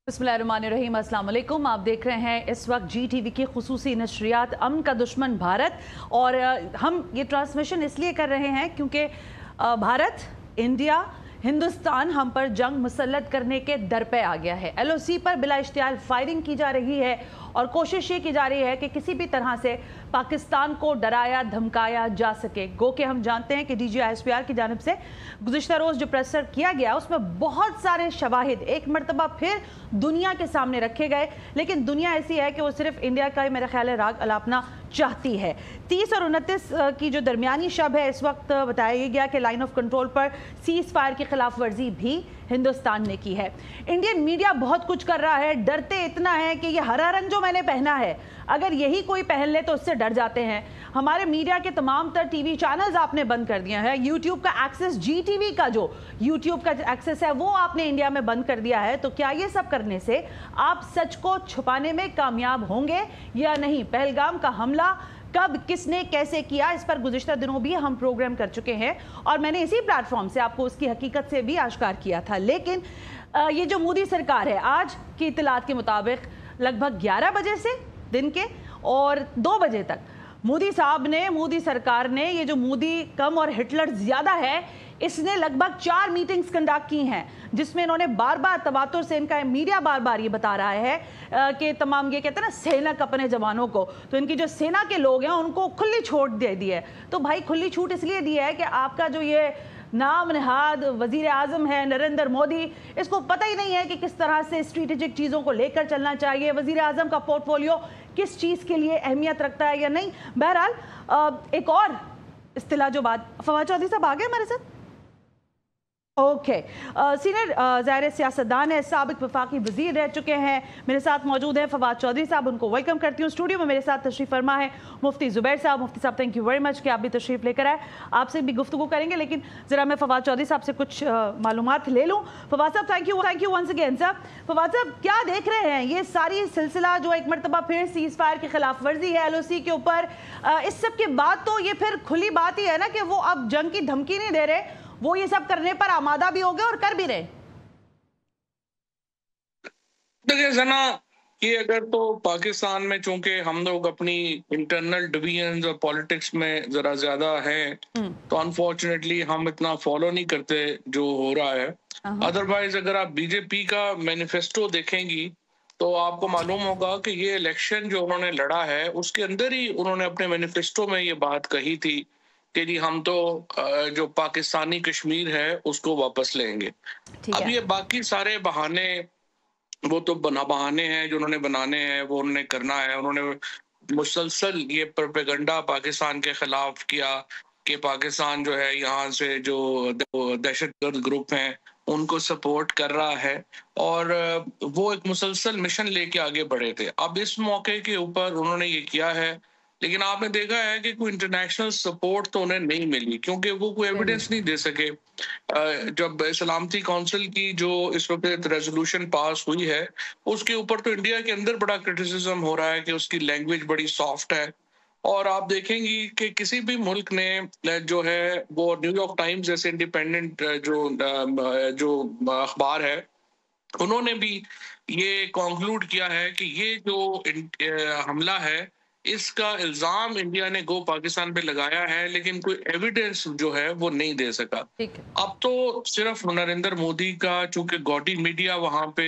बिस्मिल्लाहिर्रहमानिर्रहीम, अस्सलाम वालेकुम। आप देख रहे हैं इस वक्त GTV की खुसूसी नशरियात अमन का दुश्मन भारत। और हम ये ट्रांसमिशन इसलिए कर रहे हैं क्योंकि भारत, इंडिया, हिंदुस्तान हम पर जंग मुसल्लत करने के दर पे आ गया है। LOC पर बिला इश्तियाल फायरिंग की जा रही है और कोशिश ये की जा रही है कि किसी भी तरह से पाकिस्तान को डराया धमकाया जा सके। गो कि हम जानते हैं कि DG ISPR की जानिब से गुज़िश्ता रोज़ जो प्रेसर किया गया उसमें बहुत सारे शवाहिद एक मरतबा फिर दुनिया के सामने रखे गए, लेकिन दुनिया ऐसी है कि वो सिर्फ इंडिया का ही मेरा ख्याल है राग अलापना चाहती है। 30 और 29 की जो दरमियानी शब है, इस वक्त बताया गया कि लाइन ऑफ कंट्रोल पर सीज़ फायर की खिलाफ वर्जी भी हिंदुस्तान ने की है। इंडियन मीडिया बहुत कुछ कर रहा है, डरते इतना है कि ये हरा रंग जो मैंने पहना है अगर यही कोई पहन ले तो उससे डर जाते हैं। हमारे मीडिया के तमाम तर TV चैनल्स आपने बंद कर दिया है। YouTube का एक्सेस, GTV का जो YouTube का एक्सेस है वो आपने इंडिया में बंद कर दिया है। तो क्या ये सब करने से आप सच को छुपाने में कामयाब होंगे या नहीं? पहलगाम का हमला कब, किसने, कैसे किया, इस पर गुज़िश्ता दिनों भी हम प्रोग्राम कर चुके हैं और मैंने इसी प्लेटफॉर्म से आपको उसकी हकीकत से भी आश्कार किया था। लेकिन ये जो मोदी सरकार है, आज की इत्तलात के मुताबिक लगभग 11 बजे से दिन के और 2 बजे तक मोदी साहब ने, मोदी सरकार ने, ये जो मोदी कम और हिटलर ज़्यादा है, इसने लगभग 4 मीटिंग्स कंडक्ट की हैं जिसमें इन्होंने बार बार तवातुर से, इनका मीडिया बार बार ये बता रहा है कि तमाम ये कहते हैं ना सेनक अपने जवानों को, तो इनकी जो सेना के लोग हैं उनको खुली छूट दे दी है। तो भाई खुली छूट इसलिए दी है कि आपका जो ये नाम नहाद वजीर आजम है नरेंद्र मोदी, इसको पता ही नहीं है कि किस तरह से स्ट्रेटेजिक चीज़ों को लेकर चलना चाहिए, वजीर आजम का पोर्टफोलियो किस चीज़ के लिए अहमियत रखता है या नहीं। बहरहाल एक और इस्तिला जो बात, फवाद चौधरी साहब आ गए हमारे साथ। ओके, सीनियर ज़ाहिर सियासतदान है, साबिक वफाकी वज़ीर रह चुके हैं, मेरे साथ मौजूद हैं फवाद चौधरी साहब, उनको वेलकम करती हूँ। स्टूडियो में मेरे साथ तशरीफ़ फरमा है मुफ्ती ज़ुबैर साहब। मुफ्ती साहब थैंक यू वेरी मच कि आप भी तशरीफ़ लेकर आए, आपसे भी गुफ्तगू करेंगे, लेकिन ज़रा मैं फवाद चौधरी साहब से कुछ मालूमात ले लूँ। फवाद साहब thank you once again. Sir Fawad साहब, क्या देख रहे हैं ये सारी सिलसिला जो एक मरतबा फिर सीज़ फायर की खिलाफ वर्जी है LOC के ऊपर, इस सब के बाद तो ये फिर खुली बात ही है ना कि वो अब जंग की धमकी नहीं दे रहे, वो ये सब करने पर आमादा भी हो गए और कर भी रहे। देखिए जना, कि अगर तो पाकिस्तान में चूंकि हम लोग अपनी इंटरनल डिवीजन और पॉलिटिक्स में जरा ज्यादा हैं, तो अनफॉर्चुनेटली हम इतना फॉलो नहीं करते जो हो रहा है। अदरवाइज अगर आप BJP का मैनिफेस्टो देखेंगी तो आपको मालूम होगा कि ये इलेक्शन जो उन्होंने लड़ा है उसके अंदर ही उन्होंने अपने मैनिफेस्टो में ये बात कही थी कि जी हम तो जो पाकिस्तानी कश्मीर है उसको वापस लेंगे। अब ये बाकी सारे बहाने, वो तो बहाने हैं जो उन्होंने बनाने हैं, वो उन्होंने करना है। उन्होंने मुसलसल ये प्रोपेगेंडा पाकिस्तान के खिलाफ किया कि पाकिस्तान जो है यहाँ से जो दहशतगर्द ग्रुप हैं उनको सपोर्ट कर रहा है, और वो एक मुसलसल मिशन लेके आगे बढ़े थे। अब इस मौके के ऊपर उन्होंने ये किया है, लेकिन आपने देखा है कि कोई इंटरनेशनल सपोर्ट तो उन्हें नहीं मिली क्योंकि वो कोई एविडेंस नहीं दे सके। जब सलामती काउंसिल की जो इस वक्त रेजोल्यूशन पास हुई है उसके ऊपर तो इंडिया के अंदर बड़ा क्रिटिसिज्म हो रहा है कि उसकी लैंग्वेज बड़ी सॉफ्ट है, और आप देखेंगी कि किसी भी मुल्क ने जो है वो न्यूयॉर्क टाइम्स जैसे इंडिपेंडेंट जो अखबार है उन्होंने भी ये कंक्लूड किया है कि ये जो हमला है इसका इल्जाम इंडिया ने गो पाकिस्तान पे लगाया है, लेकिन कोई एविडेंस जो है वो नहीं दे सका। अब तो सिर्फ नरेंद्र मोदी का, चूंकि गॉडी मीडिया वहां पे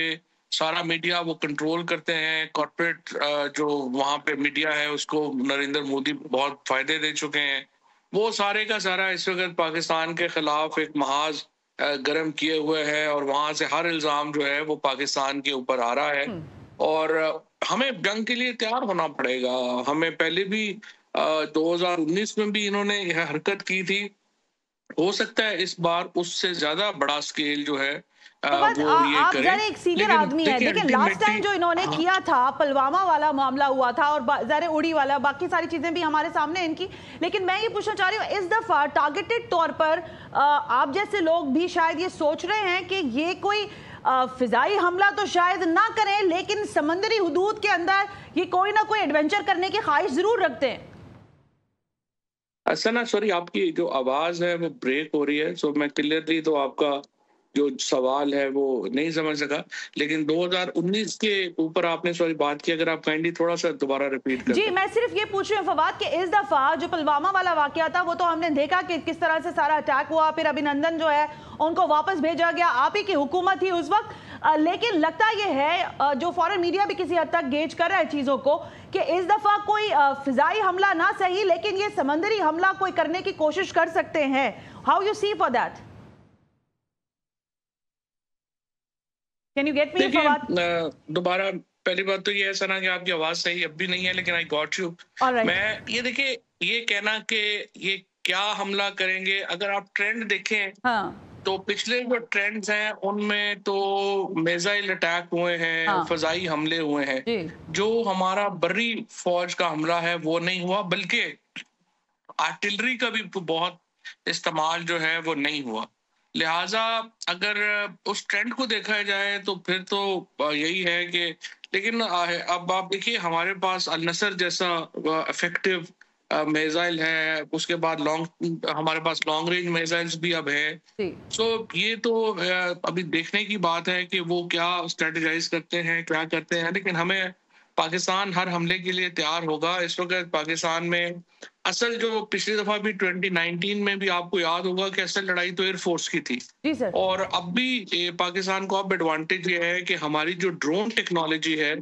सारा मीडिया वो कंट्रोल करते हैं, कॉर्पोरेट जो वहां पे मीडिया है उसको नरेंद्र मोदी बहुत फायदे दे चुके हैं, वो सारे का सारा इस वक्त पाकिस्तान के खिलाफ एक महाज गर्म किए हुए है और वहां से हर इल्जाम जो है वो पाकिस्तान के ऊपर आ रहा है। और हमें जंग के लिए तैयार होना पड़ेगा। हमें पहले भी 2019 में भी इन्होंने यह हरकत की थी, हो सकता है इस बार उससे ज्यादा बड़ा स्केल जो है वो ये आप करें। ज़रा एक सीनियर आदमी है, देखिए लास्ट टाइम जो इन्होंने किया था, पुलवामा वाला मामला हुआ था और ज़रा उड़ी वाला, बाकी सारी चीजें भी हमारे सामने इनकी, लेकिन मैं ये पूछना चाह रही हूँ इस दफा टारगेटेड तौर पर आप जैसे लोग भी शायद ये सोच रहे हैं कि ये कोई फिजाई हमला तो शायद ना करें, लेकिन समंदरी हुदूद के अंदर ये कोई ना कोई एडवेंचर करने की ख्वाहिश जरूर रखते हैं। अच्छा ना, सॉरी आपकी जो आवाज है वो ब्रेक हो रही है, सो मैं क्लियरली तो आपका जो सवाल है वो नहीं समझ सका। लेकिन 2019 के ऊपर आपने सॉरी बात की, अगर आप काइंडली थोड़ा सा दोबारा रिपीट कर जी, दें। मैं सिर्फ ये पूछ रही हूँ फवाद कि इस दफा जो पुलवामा वाला वाकया था वो तो हमने देखा कि किस तरह से सारा अटैक हुआ, फिर अभिनंदन जो है उनको वापस भेजा गया, आप ही की हुकूमत थी उस वक्त। लेकिन लगता ये है जो फॉरेन मीडिया भी किसी हद तक गेज कर रहा है चीजों को कि इस दफा कोई फिजाई हमला ना सही लेकिन ये समंदरी हमला कोई करने की कोशिश कर सकते हैं। How you see for that? Can you get me Fawad? दोबारा पहली बात तो ये है सना कि आपकी आवाज सही अब भी नहीं है, लेकिन आई गॉट यू। मैं ये देखिए, ये कहना कि ये क्या हमला करेंगे, अगर आप ट्रेंड देखें तो पिछले जो ट्रेंड्स हैं उनमें तो मिसाइल अटैक हुए हैं, फजाई हमले हुए हैं। जो हमारा बर्री फौज का हमला है वो नहीं हुआ, बल्कि आर्टिलरी का भी बहुत इस्तेमाल जो है वो नहीं हुआ। लिहाजा अगर उस ट्रेंड को देखा जाए तो फिर तो यही है कि, लेकिन अब आप देखिए हमारे पास अल नसर जैसा इफेक्टिव मिसाइल है, उसके बाद हमारे पास लॉन्ग रेंज मिसाइल्स भी अब है। सो ये तो अभी देखने की बात है कि वो क्या स्ट्रेटेजाइज करते हैं, क्या करते हैं, लेकिन हमें पाकिस्तान हर हमले के लिए तैयार होगा। इस वक्त पाकिस्तान में असल जो पिछली दफा भी 2019 में भी आपको याद होगा कि असल लड़ाई तो एयरफोर्स की थी। जी सर। और अब भी पाकिस्तान को अब एडवांटेज ये है कि हमारी जो ड्रोन टेक्नोलॉजी है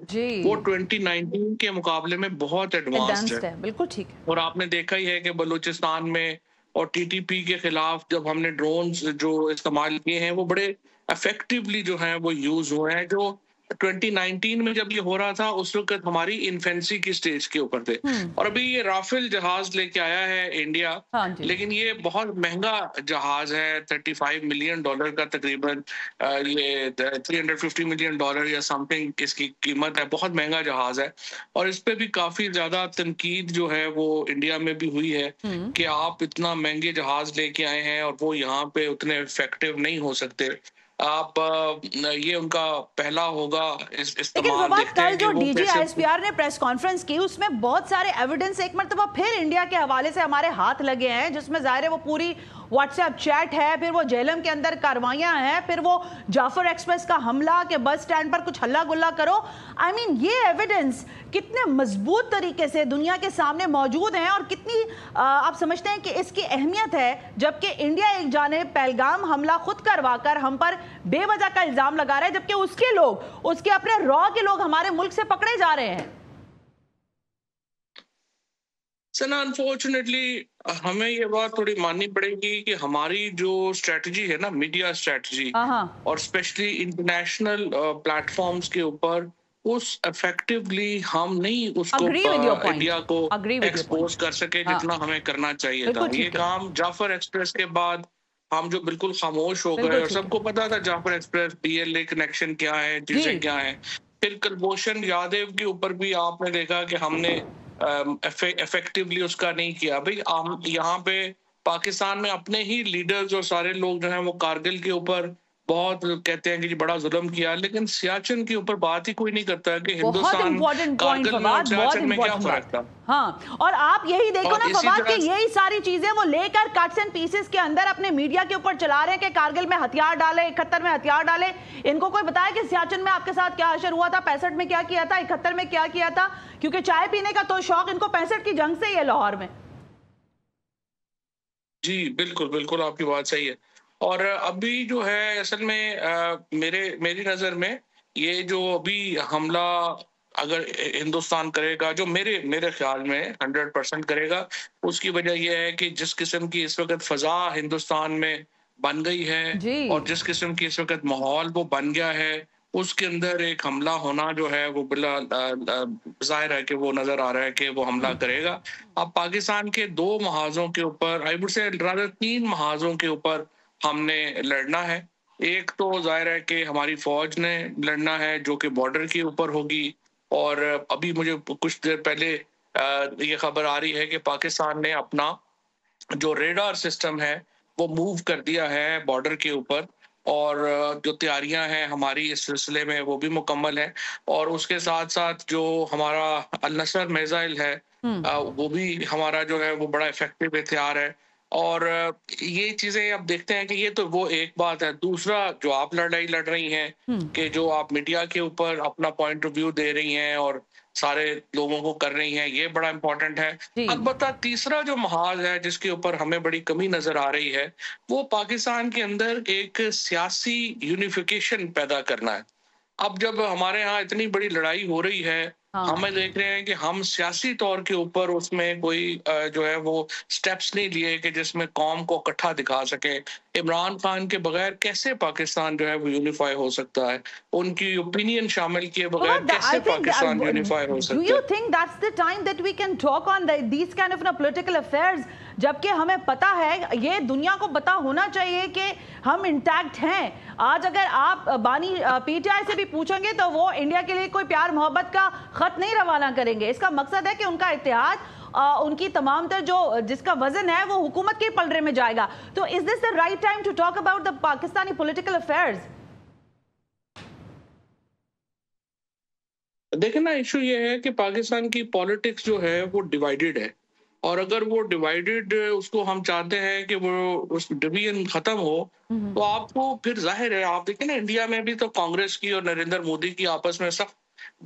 वो 2019 के मुकाबले में बहुत एडवांस्ड है। बिल्कुल ठीक है। और आपने देखा ही है कि बलूचिस्तान में और टीटीपी के खिलाफ जब हमने ड्रोन्स जो इस्तेमाल किए हैं वो बड़े इफेक्टिवली जो हैं वो यूज हुए हैं। जो 2019 में जब ये हो रहा था उस वक्त हमारी इन्फेंसी की स्टेज के ऊपर थे। और अभी ये राफेल जहाज लेके आया है इंडिया, लेकिन ये बहुत महंगा जहाज है, $35 मिलियन का तकरीबन, ये $350 मिलियन या समथिंग इसकी कीमत है। बहुत महंगा जहाज है और इस पे भी काफी ज्यादा तनकीद जो है वो इंडिया में भी हुई है कि आप इतना महंगे जहाज लेके आए हैं और वो यहाँ पे उतने इफेक्टिव नहीं हो सकते। आप ये उनका पहला होगा इस्तेमाल। लेकिन कल जो डीजी आईएसपीआर ने प्रेस कॉन्फ्रेंस की उसमें बहुत सारे एविडेंस एक मरतबा फिर इंडिया के हवाले से हमारे हाथ लगे हैं, जिसमें जाहिर है वो पूरी व्हाट्सएप चैट है, फिर वो जेलम के अंदर कार्रवाइयां हैं, फिर वो जाफर एक्सप्रेस का हमला के बस स्टैंड पर कुछ हल्ला गुल्ला करो। आई मीन ये एविडेंस कितने मजबूत तरीके से दुनिया के सामने मौजूद हैं और कितनी आप समझते हैं कि इसकी अहमियत है, जबकि इंडिया एक जानिब पहलगाम हमला खुद करवाकर हम पर बेवजह का इल्जाम लगा रहा है, जबकि उसके लोग, उसके अपने रॉ के लोग हमारे मुल्क से पकड़े जा रहे हैं। सना अनफॉर्चुनेटली हमें ये बात थोड़ी माननी पड़ेगी कि हमारी जो स्ट्रेटजी है ना, मीडिया स्ट्रेटजी, और स्पेशली इंटरनेशनल प्लेटफॉर्म्स के ऊपर उस इफेक्टिवली हम नहीं उसको इंडिया को एक्सपोज कर सके जितना हमें करना चाहिए था। ये काम जाफर एक्सप्रेस के बाद हम जो बिल्कुल खामोश हो गए, और सबको पता था जाफर एक्सप्रेस डीएलए कनेक्शन क्या है, चीजें क्या है। फिर कुलभूषण यादव के ऊपर भी आपने देखा कि हमने इफेक्टिवली उसका नहीं किया। भाई हम यहाँ पे पाकिस्तान में अपने ही लीडर्स और सारे लोग जो हैं वो कारगिल के ऊपर बहुत कहते हैं कि बड़ा जुल्म किया, लेकिन सियाचिन के ऊपर बात ही कोई नहीं करता है कि हिंदुस्तान कारगिल में और सियाचिन में क्या फर्क था। हाँ, और आप यही देखो ना फवाद कि यही सारी चीजें वो लेकर कट्स एंड पीसेस के अंदर अपने मीडिया के ऊपर चला रहे हैं कि कारगिल में हथियार डाले, 71 में हथियार डाले। इनको कोई बताया कि सियाचिन में आपके साथ क्या असर हुआ था, 65 में क्या किया था, 71 में क्या किया था? क्योंकि चाय पीने का तो शौक इनको 65 की जंग से ही है लाहौर में। जी बिल्कुल बिल्कुल, आपकी बात सही है। और अभी जो है असल में मेरी नजर में ये जो अभी हमला अगर हिंदुस्तान करेगा, जो मेरे ख्याल में 100% करेगा, उसकी वजह यह है कि जिस किस्म की इस वक्त फजा हिंदुस्तान में बन गई है और जिस किस्म की इस वक्त माहौल वो बन गया है, उसके अंदर एक हमला होना जो है वो बिला जाहिर है कि वो नजर आ रहा है कि वो हमला करेगा। अब पाकिस्तान के 2 महाजों के ऊपर, आई वुड से रादर 3 महाजों के ऊपर हमने लड़ना है। एक तो जाहिर है कि हमारी फौज ने लड़ना है जो कि बॉर्डर के ऊपर होगी, और अभी मुझे कुछ देर पहले ये खबर आ रही है कि पाकिस्तान ने अपना जो रेडार सिस्टम है वो मूव कर दिया है बॉर्डर के ऊपर, और जो तैयारियां हैं हमारी इस सिलसिले में वो भी मुकम्मल है। और उसके साथ साथ जो हमारा अल नसर मिसाइल है वो भी हमारा जो है वो बड़ा इफेक्टिव हथियार है। اور یہ چیزیں اب دیکھتے ہیں کہ یہ تو وہ ایک بات ہے. دوسرا جو آپ لڑائی لڑ رہی ہیں کہ جو آپ میڈیا کے اوپر اپنا پوائنٹ آف ویو دے رہی ہیں اور سارے لوگوں کو کر رہی ہیں, یہ بڑا امپورٹنٹ ہے. البتہ تیسرا جو محاذ ہے جس کے اوپر ہمیں بڑی کمی نظر آ رہی ہے وہ پاکستان کے اندر ایک سیاسی یونیفیکیشن پیدا کرنا ہے. اب جب ہمارے ہاں اتنی بڑی لڑائی ہو رہی ہے, ہمیں دیکھ رہے ہیں کہ ہم سیاسی طور کے اوپر اس میں کوئی جو ہے وہ سٹیپس نہیں لیے کہ جس میں قوم کو اکٹھا دکھا سکے. عمران خان کے بغیر کیسے پاکستان جو ہے وہ یونیفائی ہو سکتا ہے؟ ان کی اوپینین شامل کیے بغیر کیسے پاکستان یونیفائی ہو سکتا ہے؟ Do you think that's the time that we can talk on these kind of political affairs? جبکہ ہمیں پتا ہے, یہ دنیا کو پتا ہونا چاہیے کہ ہم انٹیکٹ ہیں. آج اگر آپ بانی پی ٹی آئی سے بھی پوچھیں گے تو وہ انڈیا کے لیے کوئی پیار محبت کا خط نہیں روانہ کریں گے. اس کا مقصد ہے کہ ان کا اتحاد, ان کی تمام تر جو جس کا وزن ہے وہ حکومت کے پلڑے میں جائے گا. تو is this the right time to talk about the Pakistani political affairs? دیکھیں نا, ایشو یہ ہے کہ پاکستان کی پالیٹکس جو ہے وہ ڈیوائیڈڈ ہے, اور اگر وہ ڈیوائیڈڈ اس کو ہم چاہتے ہیں کہ وہ اس ڈویژن ختم ہو تو آپ کو پھر ظاہر ہے, آپ دیکھیں نا انڈیا میں بھی تو کانگریس کی اور نریندر مودی کی آپس میں سخت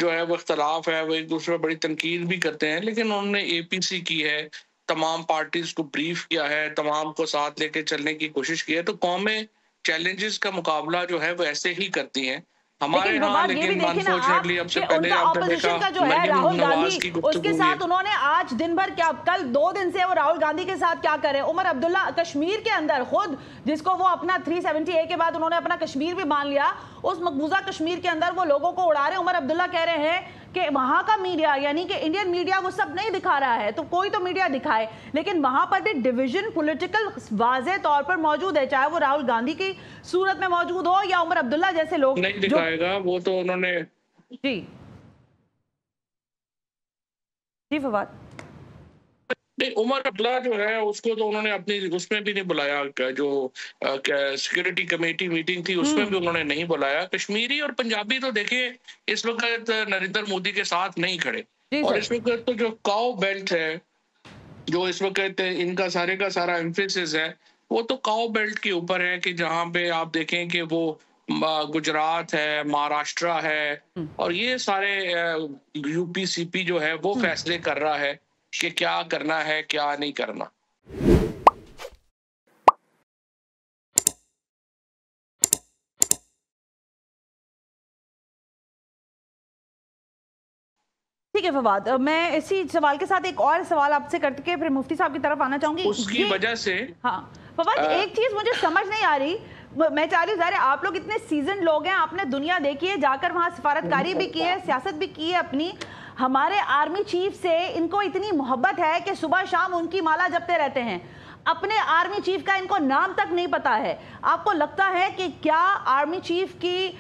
جو ہے وہ اختلاف ہے, وہ ایک دوسرے بڑی تنقید بھی کرتے ہیں, لیکن انہوں نے اے پی سی کی ہے, تمام پارٹیز کو بریف کیا ہے, تمام کو ساتھ لے کے چلنے کی کوشش کی ہے. تو قومیں چیلنجز کا مقابلہ جو ہے وہ ایسے ہی کرتی ہیں. ہمارے ہاں لیکن انفارچونیٹلی اب سے پہلے آپ نے دیکھا کا جو ہے راہل گاندھی, کی اس کے ساتھ انہوں نے آج دن بھر کیا, کل 2 دن سے وہ راہل گاندھی کے ساتھ کیا کرے. عمر عبداللہ کشمیر کے اندر خود جس کو وہ اپنا 370A کے بعد انہوں نے اپنا کشمیر بھی مان لیا, اس مقبوضہ کشمیر کے اندر وہ لوگوں کو اڑا رہے. عمر عبداللہ کہہ رہے ہیں کہ وہاں کا میڈیا یعنی کہ انڈین میڈیا وہ سب نہیں دکھا رہا ہے, تو کوئی تو میڈیا دکھائے. لیکن وہاں پر بھی ڈویژن پولیٹیکل واضح طور پر موجود ہے, چاہے وہ راہل گاندھی کی صورت میں موجود ہو یا عمر عبداللہ جیسے لوگ. نہیں دکھائے گا وہ تو انہوں نے. جی فواد. عمر عبداللہ جو ہے اس کو تو انہوں نے اپنی اس میں بھی نہیں بلایا, جو سیکیورٹی کمیٹی میٹنگ تھی اس میں بھی انہوں نے نہیں بلایا. کشمیری اور پنجابی تو دیکھیں اس وقت نریندر مودی کے ساتھ نہیں کھڑے, اور اس وقت تو جو کاؤ بیلٹ ہے جو اس وقت ان کا سارا ایمفیسس ہے وہ تو کاؤ بیلٹ کے اوپر ہے, کہ جہاں پہ آپ دیکھیں کہ وہ گجرات ہے, مہاراشٹرا ہے, اور یہ سارے یو پی سی پی جو ہے وہ فیصلے کر رہا ہے کہ کیا کرنا ہے کیا نہیں کرنا. ٹھیک ہے فواد, میں اسی سوال کے ساتھ ایک اور سوال آپ سے کر کے پھر مفتی صاحب کی طرف آنا چاہوں گی. اس کی وجہ سے ہاں فواد, ایک چیز مجھے سمجھ نہیں آ رہی, میں چاہ رہی ہوں ظاہر آپ لوگ اتنے سیزن لوگ ہیں, آپ نے دنیا دیکھی ہے, جا کر وہاں سفارتکاری بھی کی ہے, سیاست بھی کی ہے اپنی. ہمارے آرمی چیف سے ان کو اتنی محبت ہے کہ صبح شام ان کی مالا جپتے رہتے ہیں, اپنے آرمی چیف کا ان کو نام تک نہیں پتا ہے. آپ کو لگتا ہے کہ کیا آرمی چیف کی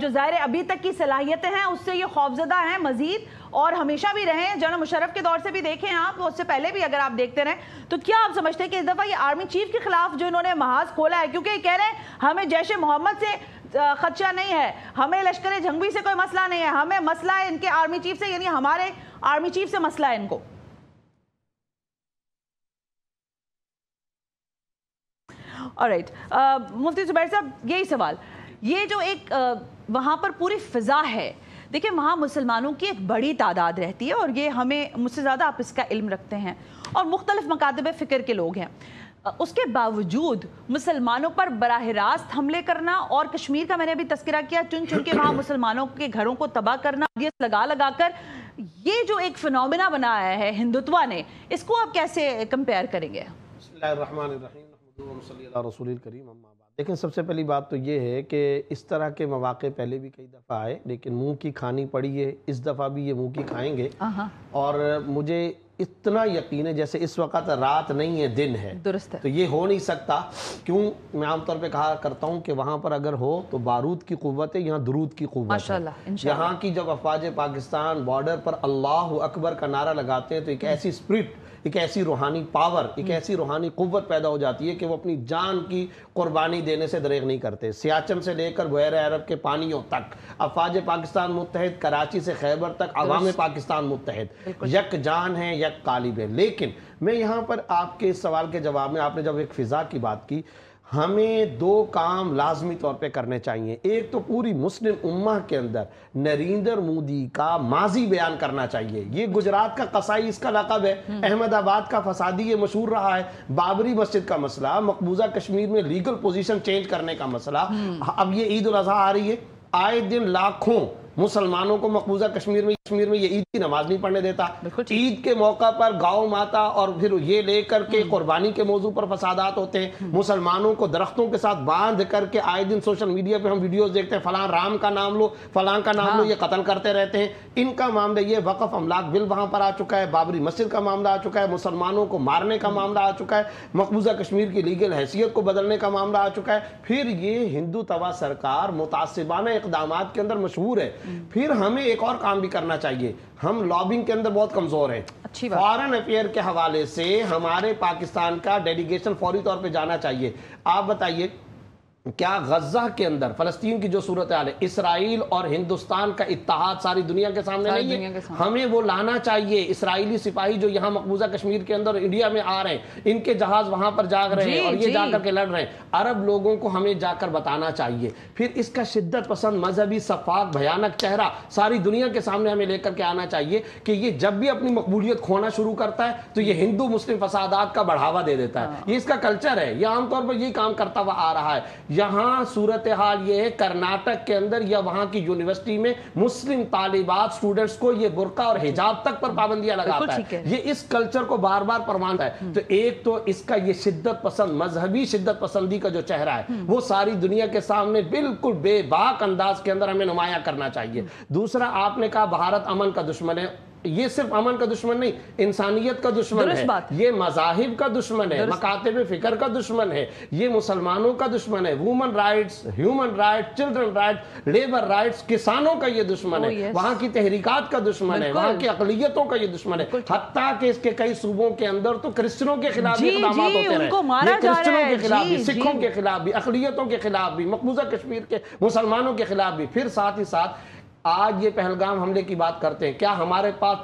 جو ظاہر ابھی تک کی صلاحیتیں ہیں اس سے یہ خوفزدہ ہیں مزید, اور ہمیشہ بھی رہے ہیں, جنرل مشرف کے دور سے بھی دیکھیں آپ, اس سے پہلے بھی اگر آپ دیکھتے رہیں, تو کیا آپ سمجھتے ہیں کہ اس دفعہ یہ آرمی چیف کے خلاف جو انہوں نے محاذ کھولا ہے, کیونکہ یہ کہہ رہے ہیں ہمیں جیش محمد سے خدشہ نہیں ہے, ہمیں لشکر جھنگوی سے کوئی مسئلہ نہیں ہے, ہمیں مسئلہ ہے ان کے آرمی چیف سے, یعنی ہمارے آرمی چیف سے مسئلہ ہے ان کو. آلرائٹ, مفتی زبیر صاحب یہی سوال, یہ جو ایک وہاں پر پوری فضا ہے, دیکھیں وہاں مسلمانوں کی ایک بڑی تعداد رہتی ہے, اور یہ ہمیں مجھ سے زیادہ آپ اس کا علم رکھتے ہیں, اور مختلف مکاتب فکر کے لوگ ہیں, اس کے باوجود مسلمانوں پر براہ راست حملے کرنا, اور کشمیر کا میں نے بھی تذکرہ کیا, چن چن کے وہاں مسلمانوں کے گھروں کو تباہ کرنا, لگا کر, یہ جو ایک فنومینا بنایا ہے ہندوتوا نے, اس کو آپ کیسے کمپیئر کریں گے؟ بسم اللہ الرحمن الرحیم, صلی اللہ رسول الکریم, اما بعد. لیکن سب سے پہلی بات تو یہ ہے کہ اس طرح کے مواقع پہلے بھی کئی دفعہ آئے, لیکن منہ کی کھانی پڑی ہے, اس دفعہ بھی یہ منہ کی کھائیں گے. اور مجھے اتنا یقین ہے جیسے اس وقت رات نہیں ہے دن ہے, درست ہے, تو یہ ہو نہیں سکتا. کیوں میں عام طور پہ کہا کرتا ہوں کہ وہاں پر اگر ہو تو بارود کی قوت ہے, یہاں درود کی قوت ہے. یہاں کی جب افواج پاکستان بارڈر پر اللہ اکبر کا نعرہ لگاتے ہیں تو ایک ایسی اسپرٹ ایک ایسی روحانی پاور، ایک ایسی روحانی قوت پیدا ہو جاتی ہے کہ وہ اپنی جان کی قربانی دینے سے دریغ نہیں کرتے. سیاچن سے لے کر بحیرہ عرب کے پانیوں تک، افواج پاکستان متحد، کراچی سے خیبر تک عوام پاکستان متحد، یک جان ہیں، یک قالب ہیں. لیکن میں یہاں پر آپ کے اس سوال کے جواب میں، آپ نے جب ایک فضا کی بات کی، ہمیں دو کام لازمی طور پہ کرنے چاہیے. ایک تو پوری مسلم امہ کے اندر نریندر مودی کا ماضی بیان کرنا چاہیے. یہ گجرات کا قصائی اس کا لقب ہے، احمد آباد کا فسادی یہ مشہور رہا ہے، بابری مسجد کا مسئلہ، مقبوضہ کشمیر میں لیگل پوزیشن چینج کرنے کا مسئلہ. اب یہ عید الاضحیٰ آ رہی ہے، آئے دن لاکھوں مسلمانوں کو مقبوضہ کشمیر میں یہ عید کی نماز نہیں پڑھنے دیتا. عید کے موقع پر گاؤں ماتا اور پھر یہ لے کر کے قربانی کے موضوع پر فسادات ہوتے ہیں. مسلمانوں کو درختوں کے ساتھ باندھ کر کے آئے دن سوشل میڈیا پہ ہم ویڈیوز دیکھتے ہیں، فلاں رام کا نام لو، فلاں کا نام لو، یہ قتل کرتے رہتے ہیں. ان کا معاملہ یہ وقف املاک بل وہاں پر آ چکا ہے، بابری مسجد کا معاملہ آ چکا ہے، مسلمانوں کو مارنے کا معاملہ آ چکا ہے، مقبوضہ کشمیر کی لیگل حیثیت کو بدلنے کا معاملہ آ چکا ہے. پھر یہ ہندو توا سرکار متعصبانہ اقدامات کے اندر مشہور ہے. پھر ہمیں ایک اور کام بھی کرنا چاہیے. ہم لابنگ کے اندر بہت کمزور ہیں. فارن افیئر کے حوالے سے ہمارے پاکستان کا ڈیلیگیشن فوری طور پہ جانا چاہیے. آپ بتائیے کیا غزہ کے اندر فلسطین کی جو صورتحال ہے، اسرائیل اور ہندوستان کا اتحاد ساری دنیا کے سامنے نہیں ہے؟ ہمیں وہ لانا چاہیے. اسرائیلی سپاہی جو یہاں مقبوضہ کشمیر کے اندر انڈیا میں آ رہے ہیں، ان کے جہاز وہاں پر جاگ رہے ہیں اور یہ جا کر کے لڑ رہے ہیں. عرب لوگوں کو ہمیں جا کر بتانا چاہیے. پھر اس کا شدت پسند مذہبی سفاک بھیانک چہرہ ساری دنیا کے سامنے ہمیں لے کر کے آنا چاہیے کہ یہ جب بھی اپنی مقبولیت کھونا شروع کرتا ہے تو یہ ہندو مسلم فسادات کا بڑھاوا دے دیتا ہے. یہ اس کا کلچر ہے، یہ عام طور پر یہی کام کرتا ہوا آ رہا ہے. یہاں صورتحال یہ ہے کرناٹک کے اندر یا وہاں کی یونیورسٹی میں مسلم طالبات سٹوڈنٹس کو یہ برقع اور حجاب تک پر پابندیاں لگاتا ہے. یہ اس کلچر کو بار بار پروانتا ہے. تو ایک تو اس کا یہ شدت پسند مذہبی شدت پسندی کا جو چہرہ ہے وہ ساری دنیا کے سامنے بالکل بے باک انداز کے اندر ہمیں نمایاں کرنا چاہیے. دوسرا، آپ نے کہا بھارت امن کا دشمن ہے. یہ صرف امن کا دشمن نہیں، انسانیت کا دشمن ہے، یہ مذاہب کا دشمن ہے، مکاتب فکر کا دشمن ہے، یہ مسلمانوں کا دشمن ہے، woman rights, human rights, children rights, labour rights, کسانوں کا یہ دشمن ہے، وہاں کی تحریکات کا دشمن ہے، وہاں کی اقلیتوں کا یہ دشمن ہے. حتیٰ کہ اس کے کئی صوبوں کے اندر تو کرسچنوں کے خلاف بھی اقدامات ہوتے رہے، یہ کرسچنوں کے خلاف بھی، سکھوں کے خلاف بھی، اقلیتوں کے خلاف بھی، مقبوضہ کشمیر کے مسلمانوں کے خلاف بھی. پھر ساتھ ہی ساتھ آج یہ پہلگام حملے کی بات کرتے ہیں، کیا ہمارے پاس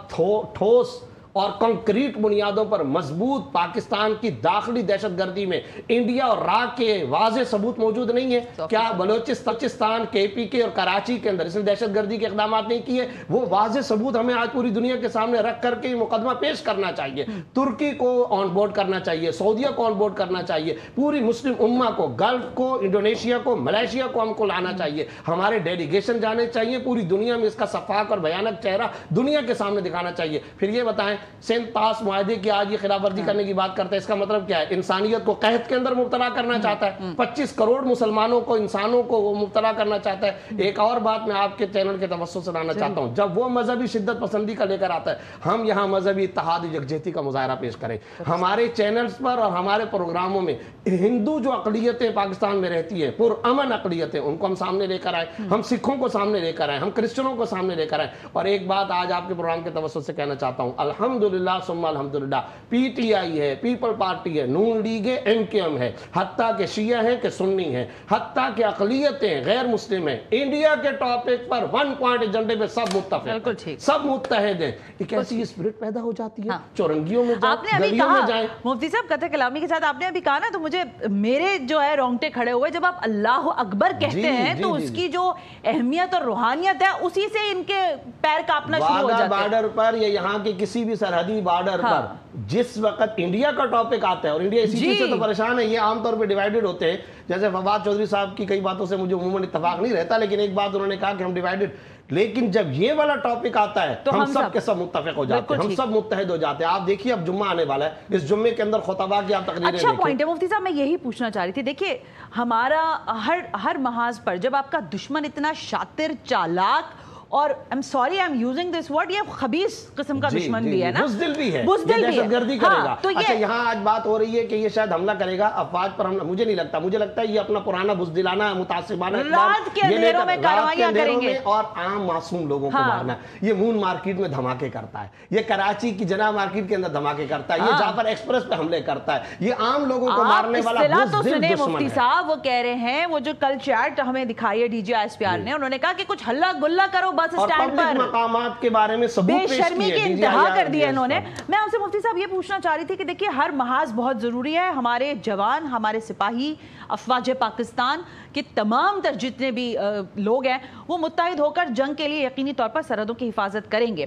ٹھوس اور کنکریٹ بنیادوں پر مضبوط پاکستان کی داخلی دہشت گردی میں انڈیا اور راک کے واضح ثبوت موجود نہیں ہے؟ کیا بلوچستان، کے پی کے اور کراچی کے اندر اس نے دہشت گردی کے اقدامات نہیں کیے؟ وہ واضح ثبوت ہمیں آج پوری دنیا کے سامنے رکھ کر کے مقدمہ پیش کرنا چاہیے. ترکی کو آن بورڈ کرنا چاہیے، سعودیہ کو آن بورڈ کرنا چاہیے، پوری مسلم امہ کو، گلف کو، انڈونیشیا کو، ملیشیا کو ہم کو لانا چاہیے. ہمارے ڈیلیگیشن جانے چاہیے، پوری دنیا میں اس کا صفاق اور بھیانک چہرہ دنیا کے سامنے دکھانا چاہیے. پھر یہ بتائیں سندھ پاس معاہدے کی آج یہ خلاف ورزی کرنے کی بات کرتا ہے، اس کا مطلب کیا ہے؟ انسانیت کو قحط کے اندر مبتلا کرنا چاہتا ہے، 25 کروڑ مسلمانوں کو، انسانوں کو وہ مبتلا کرنا چاہتا ہے. ایک اور بات میں آپ کے چینل کے توسط سے لانا چاہتا ہوں، جب وہ مذہبی شدت پسندی کا لے کر آتا ہے، ہم یہاں مذہبی اتحاد یکجہتی کا مظاہرہ پیش کریں. ہمارے چینلز پر اور ہمارے پروگراموں میں ہندو جو اقلیتیں پاکستان میں رہتی ہیں، پرامن اقلیتیں، ان کو ہم سامنے لے کر آئیں، ہم سکھوں کو سامنے لے کر آئیں، ہم کرسچنوں کو سامنے لے کر آئیں. اور ایک بات آج آپ کے پروگرام کے توسط سے کہنا چاہتا ہوں، الحمدللہ ثم الحمدللہ، پی ٹی آئی ہے، پیپل پارٹی ہے، نون لیگ ہے، ایم کیو ایم ہے، حتیٰ کہ شیعہ ہیں کہ سنی ہیں، حتیٰ کہ اقلیتیں غیر مسلم ہیں، انڈیا کے ٹاپک پر 1 پوائنٹ ایجنڈے پہ سب متفق ہیں، سب متحد ہیں. ایک ایسی اسپرٹ پیدا ہو جاتی ہے، چورنگیوں میں جائیں، گلیوں میں جائیں. مفتی صاحب قطع کلامی کے ساتھ آپ نے ابھی کہا نا، تو مجھے میرے جو ہے رونگٹے کھڑے ہوئے. جب آپ اللہ اکبر کہتے ہیں تو اس کی جو اہمیت اور روحانیت ہے اسی سے ان کے پیر کاپنا شروع ہو جاتے ہیں. بارڈر پر یا یہاں کے کسی بھی سرحدی بارڈر پر جس وقت انڈیا کا ٹاپک آتا ہے، اور انڈیا اسی چیز سے تو پریشان ہے، یہ عام طور پہ ڈیوائیڈڈ ہوتے ہیں. جیسے فواد چودھری صاحب کی کئی باتوں سے مجھے عموماً اتفاق نہیں رہتا، لیکن ایک بات انہوں نے کہا کہ ہم ڈیوائیڈڈ، لیکن جب یہ والا ٹاپک آتا ہے تو ہم سب کے سب متفق ہو جاتے ہیں، ہم سب متحد ہو جاتے ہیں. آپ دیکھیے اب جمعہ آنے والا ہے، اس جمعے کے اندر خطبہ کی آپ تقریریں دیکھیں. اچھا پوائنٹ ہے مفتی صاحب، میں یہی پوچھنا چاہ رہی تھی. دیکھیے ہمارا ہر محاذ پر جب آپ کا دشمن اتنا شاطر، چالاک اور I'm sorry I'm using this word, یہ خبیث قسم کا دشمن بھی ہے نا, بزدل بھی ہے, بزدل بھی دہشت گردی کرے گا. تو اچھا یہاں آج بات ہو رہی ہے کہ یہ شاید حملہ کرے گا افواج پر حملہ, مجھے نہیں لگتا, مجھے لگتا ہے یہ اپنا پرانا بزدلانہ متعصبانہ رات کے اندھیروں میں کارروائیاں کریں گے اور عام معصوم لوگوں کو مارنا. یہ مون مارکیٹ میں دھماکے کرتا ہے, یہ کراچی کی جناح مارکیٹ کے اندر دھماکے کرتا ہے, یہ جعفر ایکسپریس پہ حملے کرتا ہے, یہ عام لوگوں کو مارنے والا بزدل دشمن مفتی صاحب وہ کہہ رہے ہیں, وہ جو کل چیٹ ہمیں دکھائی ہے D G S P R نے, انہوں نے کہا کہ کچھ ہلا گلا کرو بس اسٹینڈ پر, مقامات کے بارے میں ثبوت پیش کیے, بے شرمی کی انتہا کر دی ہے انہوں نے. میں ان سے مفتی صاحب یہ پوچھنا چاہ رہی تھی کہ دیکھیے ہر محاذ بہت ضروری ہے, ہمارے جوان, ہمارے سپاہی, افواج پاکستان کے تمام تر جتنے بھی لوگ ہیں وہ متحد ہو کر جنگ کے لیے یقینی طور پر سرحدوں کی حفاظت کریں گے,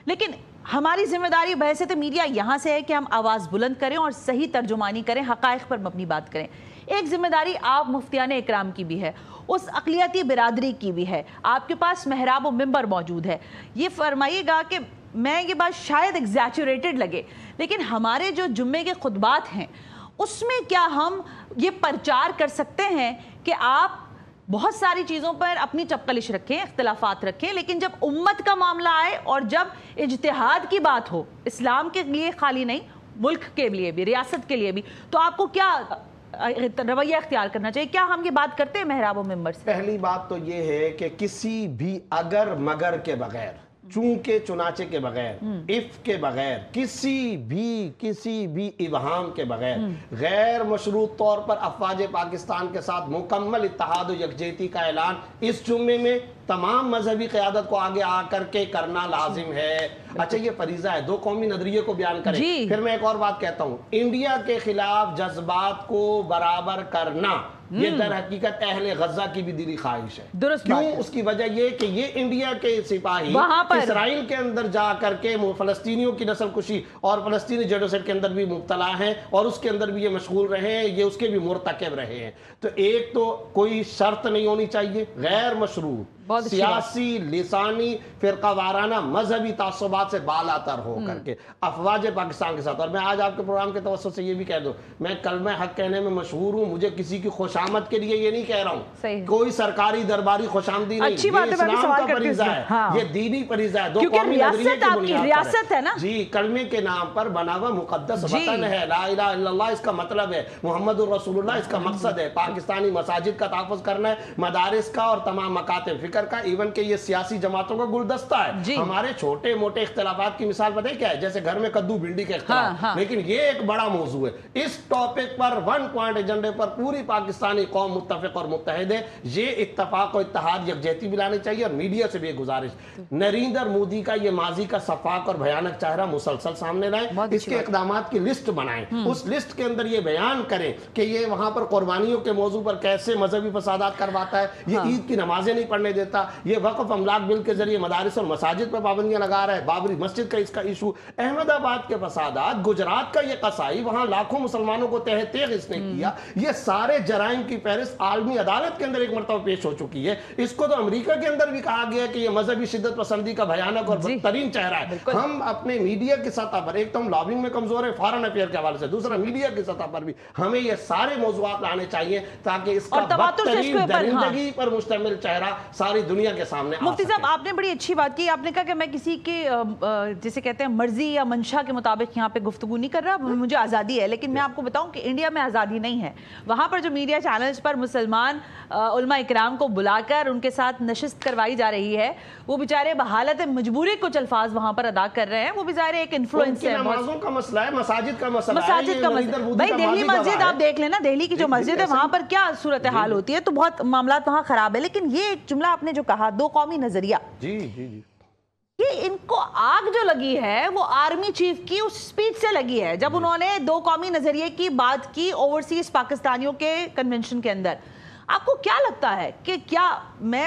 لیکن ہماری ذمہ داری بحیثیت میڈیا یہاں سے ہے کہ ہم آواز بلند کریں اور صحیح ترجمانی کریں, حقائق پر مبنی بات کریں. ایک ذمہ داری آپ مفتیان اکرام کی بھی ہے, اس اقلیتی برادری کی بھی ہے, آپ کے پاس محراب و منبر موجود ہے. یہ فرمائیے گا کہ میں یہ بات شاید ایگزیچوریٹڈ لگے, لیکن ہمارے جو جمعے کے خطبات ہیں اس میں کیا ہم یہ پرچار کر سکتے ہیں کہ آپ بہت ساری چیزوں پر اپنی چپقلش رکھیں, اختلافات رکھیں, لیکن جب امت کا معاملہ آئے اور جب اجتہاد کی بات ہو, اسلام کے لیے خالی نہیں, ملک کے لیے بھی, ریاست کے لیے بھی, تو آپ کو کیا رویہ اختیار کرنا چاہیے؟ کیا ہم یہ بات کرتے ہیں محراب و منبر سے؟ پہلی بات تو یہ ہے کہ کسی بھی اگر مگر کے بغیر, چونکہ چنانچہ کے بغیر, اف کے بغیر, کسی بھی ابہام کے بغیر غیر مشروط طور پر افواج پاکستان کے ساتھ مکمل اتحاد و یکجہتی کا اعلان اس جمعے میں تمام مذہبی قیادت کو آگے آ کر کے کرنا لازم ہے. اچھا یہ فریضہ ہے, دو قومی نظریے کو بیان کریں. پھر میں ایک اور بات کہتا ہوں, انڈیا کے خلاف جذبات کو برابر کرنا یہ در حقیقت اہل غزہ کی بھی دلی خواہش ہے. درست کیوں؟ اس کی وجہ یہ کہ یہ انڈیا کے سپاہی اسرائیل کے اندر جا کر کے فلسطینیوں کی نسل کشی اور فلسطینی جینوسائیڈ کے اندر بھی مبتلا ہیں اور اس کے اندر بھی یہ مشغول رہے ہیں, یہ اس کے بھی مرتکب رہے ہیں. تو ایک تو کوئی شرط نہیں ہونی چاہیے غیر مشروط سیاسی, لسانی, فرقہ وارانہ, مذہبی تعصبات سے بالا تر ہو کر کے افواج پاکستان کے ساتھ. اور میں آج آپ کے پروگرام کے توسط سے یہ بھی کہہ دوں, میں کلمہ حق کہنے میں مشہور ہوں, مجھے کسی کی خوشامد کے لیے یہ نہیں کہہ رہا ہوں, کوئی سرکاری درباری خوشامدی نہیں, یہ اسلام کا فریضہ ہے, یہ دینی فریضہ ہے, دو قومی نظریے کی بنیاد پر ہے. جی, کلمے کے نام پر بنا ہوا مقدس وطن ہے, لا الہ الا اللہ اس کا مطلب ہے, محمد الرسول اللہ اس کا مقصد ہے, پاکستانی مساجد کا تحفظ کرنا ہے, مدارس کا اور تمام مکاتب فکر کا, ایون کہ یہ سیاسی جماعتوں کا گلدستہ ہے. ہمارے چھوٹے موٹے اختلافات کی مثال پتہ ہے کیا ہے؟ جیسے گھر میں کدو بھنڈی کا اختلاف, لیکن یہ ایک بڑا موضوع ہے. اس ٹاپک پر ون پوائنٹ ایجنڈے پر پوری پاکستانی قوم متفق اور متحد ہے. یہ اتفاق و اتحاد یکجہتی بھی لانی چاہیے. اور میڈیا سے بھی ایک گزارش, نریندر مودی کا یہ ماضی کا صفاق اور بھیانک چہرہ مسلسل سامنے لائیں, اس کے اقدامات کی لسٹ بنائیں, اس لسٹ کے اندر یہ بیان کریں کہ یہ وہاں پر قربانیوں کے موضوع پر کیسے مذہبی فسادات کرواتا ہے, یہ عید کی نمازیں نہیں پڑھنے دیتا, یہ وقف املاک بل کے ذریعے مدارس اور مساجد پر پابندیاں لگا رہا ہے, بابری مسجد کا اس کا ایشو, احمد آباد کے فسادات, گجرات کا یہ قصائی, وہاں لاکھوں مسلمانوں کو تہ تیغ اس نے کیا, یہ سارے جرائم کی فہرست عالمی عدالت کے اندر ایک مرتبہ پیش ہو چکی ہے. اس کو تو امریکہ کے اندر بھی کہا گیا کہ یہ مذہبی شدت پسندی کا بھیانک اور بدترین چہرہ ہے. ہم اپنے میڈیا کی سطح پر, ایک تو ہم لابنگ میں کمزور ہیں فارن افیئر کے حوالے سے, دوسرا میڈیا کی سطح پر بھی ہمیں یہ سارے موضوعات لانے چاہیے تاکہ اس کا بدترین درندگی پر مشتمل چہرہ ساری دنیا کے سامنے آ مفتی صاحب آپ نے بڑی اچھی بات کی, آپ نے کہا کہ میں کسی کی جسے کہتے ہیں مرضی یا منشا کے مطابق یہاں پہ گفتگو نہیں کر رہا, مجھے آزادی ہے, لیکن میں آپ کو بتاؤں کہ انڈیا میں آزادی نہیں ہے. وہاں پر جو میڈیا چینلز پر مسلمان علماء اکرام کو بلا کر ان کے ساتھ نشست کروائی جا رہی ہے, وہ بیچارے بحالت مجبوری کچھ الفاظ وہاں پر ادا کر رہے ہیں, وہ بیچارے ایک انفلوئنس ہے. نمازوں کا مسئلہ ہے, مساجد کا مسئلہ ہے, مساجد کا مسئلہ, بھائی دہلی مسجد آپ دیکھ لینا, دہلی کی جو مسجد ہے وہاں پر کیا صورتحال ہوتی ہے, تو بہت معاملات وہاں خراب ہے. لیکن یہ ایک جملہ آپ نے جو کہا, دو قومی نظریہ, یہ ان کو آگ جو لگی ہے وہ آرمی چیف کی اس سپیچ سے لگی ہے جب انہوں نے دو قومی نظریے کی بات کی اوورسیز پاکستانیوں کے کنونشن کے اندر. آپ کو کیا لگتا ہے کہ کیا,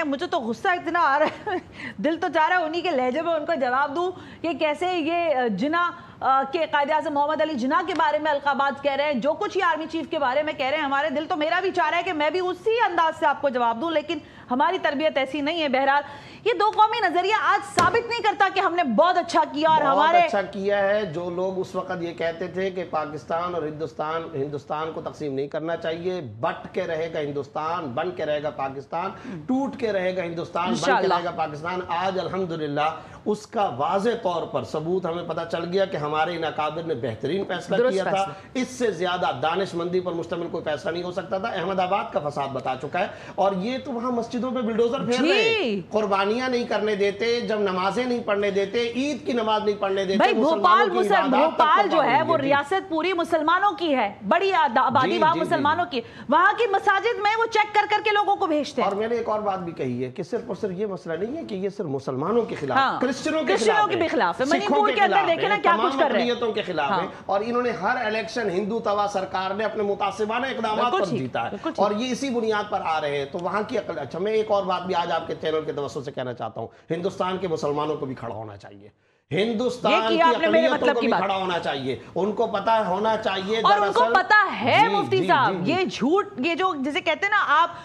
مجھے تو غصہ اتنا آ رہا ہے, دل تو چاہ رہا ہے انہی کے لہجے میں ان کو جواب دوں کہ کیسے یہ جناح کے قائد اعظم محمد علی جناح کے بارے میں القابات کہہ رہے ہیں, جو کچھ یہ آرمی چیف کے بارے میں کہہ رہے ہیں, ہمارے دل تو میرا بھی چاہ رہا ہے کہ میں بھی اسی انداز سے آپ کو جواب دوں, لیکن हमारी तरबियत ऐसी नहीं है। बहरहाल ये दो कौमी नजरिया आज साबित नहीं करता कि हमने बहुत अच्छा किया और हमारे अच्छा किया है। जो लोग उस वक्त ये कहते थे कि पाकिस्तान और हिंदुस्तान को तकसीम नहीं करना चाहिए, बट के रहेगा हिंदुस्तान, बन के रहेगा पाकिस्तान, टूट के रहेगा हिंदुस्तान, बन के रहेगा पाकिस्तान, आज अल्हम्दुलिल्लाह उसका वाज़े तौर पर सबूत हमें पता चल गया कि हमारे इन अकाबिर ने बेहतरीन फैसला किया था। इससे ज्यादा दानिशमंदी पर मुश्तमिल कोई फैसला नहीं हो सकता था। अहमदाबाद का फसाद बता चुका है, और ये तो वहां मस्जिदों पे बिल्डोजर फेर रहे, कुर्बानियां नहीं करने देते, जब नमाजें नहीं पढ़ने देते, ईद की नमाज नहीं पढ़ने देते। भाई भोपाल जो है वो रियासत पूरी मुसलमानों की है, बड़ी आबादी वहां मुसलमानों की, वहां की मसाजिद में वो चेक कर करके लोगों को भेजते हैं। और मैंने एक और बात भी कही है कि सिर्फ और सिर्फ ये मसला नहीं है कि ये सिर्फ मुसलमानों के खिलाफ, क्रिश्चियनों के भी खिलाफ है, मणिपुर के अंदर देखे ना क्या कुछ कर रहे हैं, के खिलाफ है। और इन्होंने हर इलेक्शन हिंदू तवा सरकार ने अपने मुतासिबाना इक़दामात पर जीता है, और ये इसी बुनियाद पर आ रहे हैं। तो वहां की अकल। अच्छा, मैं एक और बात भी आज आपके चैनल के तवज्जुह से कहना चाहता हूं, हिंदुस्तान के मुसलमानों को भी खड़ा होना चाहिए, हिंदुस्तान की अक़लियतों को भी खड़ा होना चाहिए, उनको पता होना चाहिए। और उनको पता है मुफ्ती साहब, ये झूठ, ये जो जिसे कहते हैं ना, आप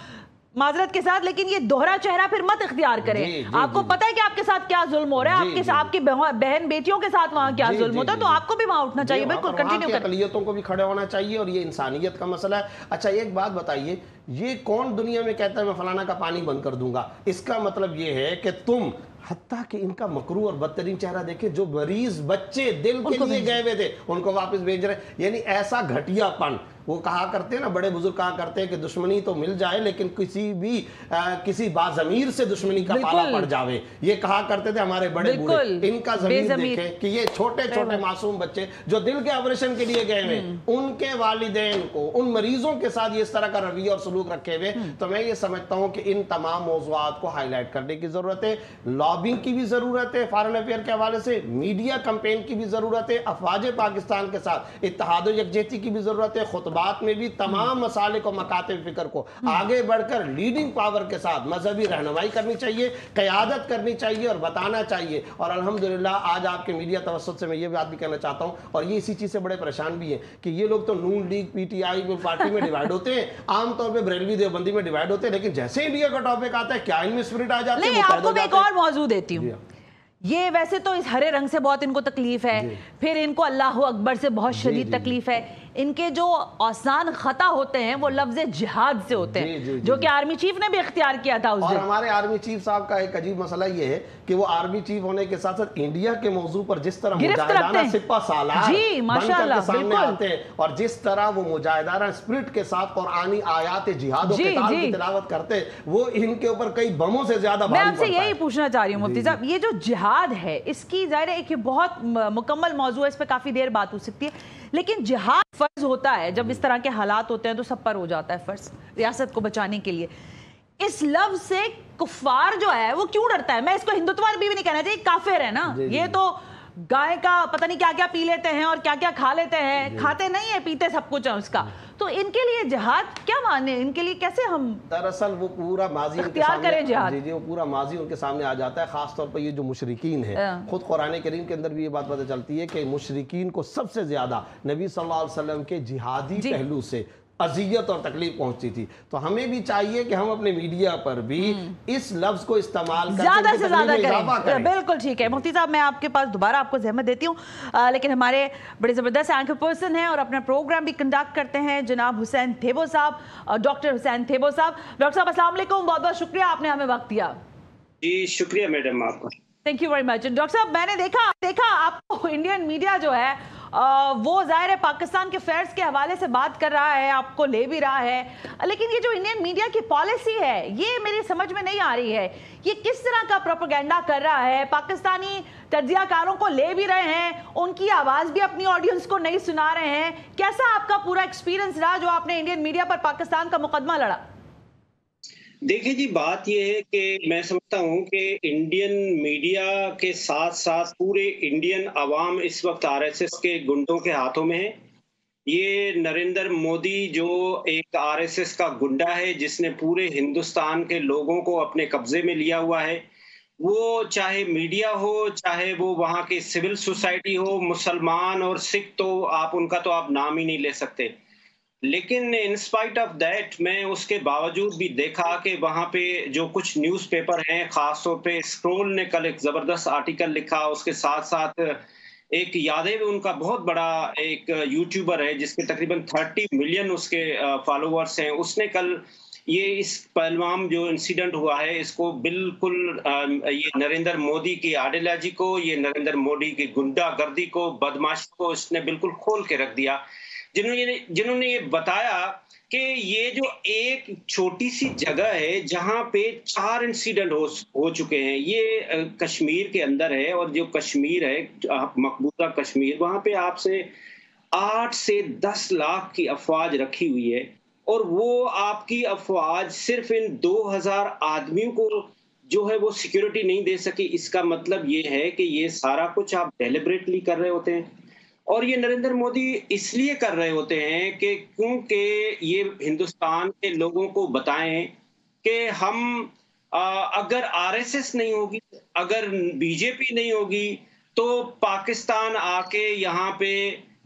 माजरत के साथ, लेकिन ये दोहरा चेहरा फिर मत इख्तियार करें। आपको पता है कि आपके साथ क्या जुल्म हो रहा है, आपकी बहन बेटियों के साथ वहां क्या जुल्म होता है, तो आपको भी वहां उठना चाहिए। बिल्कुल, कंटिन्यू करें। अक़लियतों को भी खड़े होना चाहिए, और ये इंसानियत का मसला है। अच्छा, एक बात बताइए, ये कौन दुनिया में कहता है मैं फलाना का पानी बंद कर दूंगा? इसका मतलब ये है कि तुम, हत्ता कि इनका मकरू और बदतरीन चेहरा देखे, जो मरीज बच्चे दिल के लिए गए हुए थे उनको वापस भेज रहे, यानी ऐसा घटियापन। वो कहा करते हैं ना, बड़े बुजुर्ग कहा करते हैं कि दुश्मनी तो मिल जाए लेकिन किसी बाज़मीर से दुश्मनी का पाला पड़ जावे, ये कहा करते थे हमारे बड़े बूढ़े। इनका ज़मीर देखे कि ये छोटे छोटे मासूम बच्चे जो दिल के ऑपरेशन के लिए गए हुए, उनके वालिदैन को, उन मरीजों के साथ ये इस तरह का रवैया और सलूक रखे हुए। तो मैं ये समझता हूँ कि इन तमाम मौज़ूआत को हाईलाइट करने की जरूरत है, लॉबिंग की भी जरूरत है, फॉरेन अफेयर के हवाले से मीडिया कैंपेन की भी जरूरत है, अफवाज पाकिस्तान के साथ इत्तेहाद और यकजहती की भी जरूरत है, खुतबात में भी तमाम मसाले को, मकाते फिक्र को आगे बढ़कर लीडिंग पावर के साथ मजहबी रहनुमाई करनी चाहिए, क़यादत करनी चाहिए और बताना चाहिए। और अल्हम्दुलिल्लाह आज आपके मीडिया तवस्सुत से मैं ये बात भी कहना चाहता हूँ, और ये इसी चीज से बड़े परेशान भी हैं कि ये लोग तो नून लीग पीटीआई में पार्टी में डिवाइड होते हैं, आमतौर पर बरेलवी देवबंदी में डिवाइड होते हैं, लेकिन जैसे इंडिया का टॉपिक आता है क्या इनमें स्पिरिट आ जाती है। आपको एक और मौजू देती हूँ, ये वैसे तो इस हरे रंग से बहुत इनको तकलीफ है, फिर इनको अल्लाह अकबर से बहुत शदीद तकलीफ है। इनके जो आसान खता होते हैं वो लफ्ज़ जिहाद से होते हैं, जो कि आर्मी चीफ ने भी इख्तियार किया था उस दिन। हमारे आर्मी चीफ साहब का एक अजीब मसला ये है कि वो आर्मी चीफ होने के साथ साथ इंडिया के मौजू पर जिस तरह मुजाहिदाना सिपा सालार बनकर सामने आते हैं, और जिस तरह वो मुजाहिदाना स्पिरिट के साथ कुरानी आयात जिहाद और किताब की तिलावत करते हैं, वो इनके ऊपर कई बमों से ज्यादा भारी पड़ता है। मैं आपसे यही पूछना चाह रही हूँ मुफ्ती साहब, ये जो जिहाद है इसकी ज़ाहिर है एक बहुत मुकम्मल मौजू है, इस पर काफी देर बात हो सकती है, लेकिन जिहाद फर्ज होता है जब इस तरह के हालात होते हैं तो सब पर हो जाता है फर्ज, रियासत को बचाने के लिए। इस लफ्ज से कुफार जो है वो क्यों डरता है? मैं इसको हिंदुत्व भी नहीं कहना चाहिए, काफिर है ना, ये तो गाय का पता नहीं क्या क्या पी लेते हैं और क्या क्या खा लेते हैं, खाते नहीं है, पीते सब कुछ है उसका। तो इनके लिए जिहाद क्या माने, इनके लिए कैसे हम दरअसल वो पूरा माजी उनके सामने, जी वो पूरा माजी उनके सामने आ जाता है। खास तौर पर ये जो मुशरिकीन है, खुद कुरान करीम के अंदर भी ये बात पता चलती है कि मुशरिकीन को सबसे ज्यादा नबी सल्लल्लाहु अलैहि वसल्लम के जिहादी पहलू से अजियत और तकलीफ पहुंचती थी। तो हमें भी चाहिए कि हम अपने मीडिया पर भी इस लफ्ज को इस्तेमाल ज्यादा से ज्यादा करें। बिल्कुल ठीक है मुफ्ती साहब, मैं आपके पास दोबारा आपको ज़हमत देती हूँ, लेकिन हमारे बड़े ज़बरदस्त एंकर पर्सन हैं और अपना प्रोग्राम भी कंडक्ट करते हैं जनाब हुसैन थेबो साहब, डॉक्टर हुसैन थेबो साहब। डॉक्टर साहब अस्सलाम वालेकुम, बहुत बहुत शुक्रिया आपने हमें वक्त दिया। जी शुक्रिया मैडम आपका, thank you very much. Doctor साहब मैंने देखा आपको इंडियन मीडिया जो है वो ज़ाहिर है पाकिस्तान के फेयर्स के हवाले से बात कर रहा है, आपको ले भी रहा है, लेकिन ये जो इंडियन मीडिया की पॉलिसी है ये मेरी समझ में नहीं आ रही है। ये किस तरह का प्रोपेगेंडा कर रहा है? पाकिस्तानी तज्जियाकारों को ले भी रहे हैं, उनकी आवाज़ भी अपनी ऑडियंस को नहीं सुना रहे हैं। कैसा आपका पूरा एक्सपीरियंस रहा जो आपने इंडियन मीडिया पर पाकिस्तान का मुकदमा लड़ा? देखिए जी, बात यह है कि मैं समझता हूं कि इंडियन मीडिया के साथ साथ पूरे इंडियन अवाम इस वक्त आरएसएस के गुंडों के हाथों में है। ये नरेंद्र मोदी जो एक आरएसएस का गुंडा है जिसने पूरे हिंदुस्तान के लोगों को अपने कब्जे में लिया हुआ है, वो चाहे मीडिया हो, चाहे वो वहाँ की सिविल सोसाइटी हो, मुसलमान और सिख, तो आप उनका तो आप नाम ही नहीं ले सकते। لیکن انسپائٹ آف دیٹ میں اس کے باوجود بھی دیکھا کہ وہاں پہ جو کچھ نیوز پیپر ہیں، خاص طور پہ اسکرول نے کل ایک زبردست آرٹیکل لکھا، اس کے ساتھ ساتھ ایک یادیو ان کا بہت بڑا ایک یوٹیوبر ہے جس کے تقریباً 30 ملین اس کے فالوورز ہیں، اس نے کل یہ اس پہلگام جو انسیڈنٹ ہوا ہے اس کو بالکل یہ نریندر مودی کی آئیڈیالوجی کو، یہ نریندر مودی کی گنڈا گردی کو، بدماشی کو اس نے بالکل کھول کے رکھ دیا، جنہوں نے یہ بتایا کہ یہ جو ایک چھوٹی سی جگہ ہے جہاں پہ 4 انسیڈنٹ ہو چکے ہیں، یہ کشمیر کے اندر ہے، اور جو کشمیر ہے مقبوضہ کشمیر، وہاں پہ آپ سے 8 سے 10 لاکھ کی افواج رکھی ہوئی ہے، اور وہ آپ کی افواج صرف ان 2000 آدمیوں کو جو ہے وہ سیکیورٹی نہیں دے سکی۔ اس کا مطلب یہ ہے کہ یہ سارا کچھ آپ ڈیلیبریٹلی کر رہے ہوتے ہیں، اور یہ نریندر مودی اس لیے کر رہے ہوتے ہیں کہ کیونکہ یہ ہندوستان کے لوگوں کو بتائیں کہ ہم اگر آر ایس ایس نہیں ہوگی، اگر بی جے پی نہیں ہوگی، تو پاکستان آ کے یہاں پہ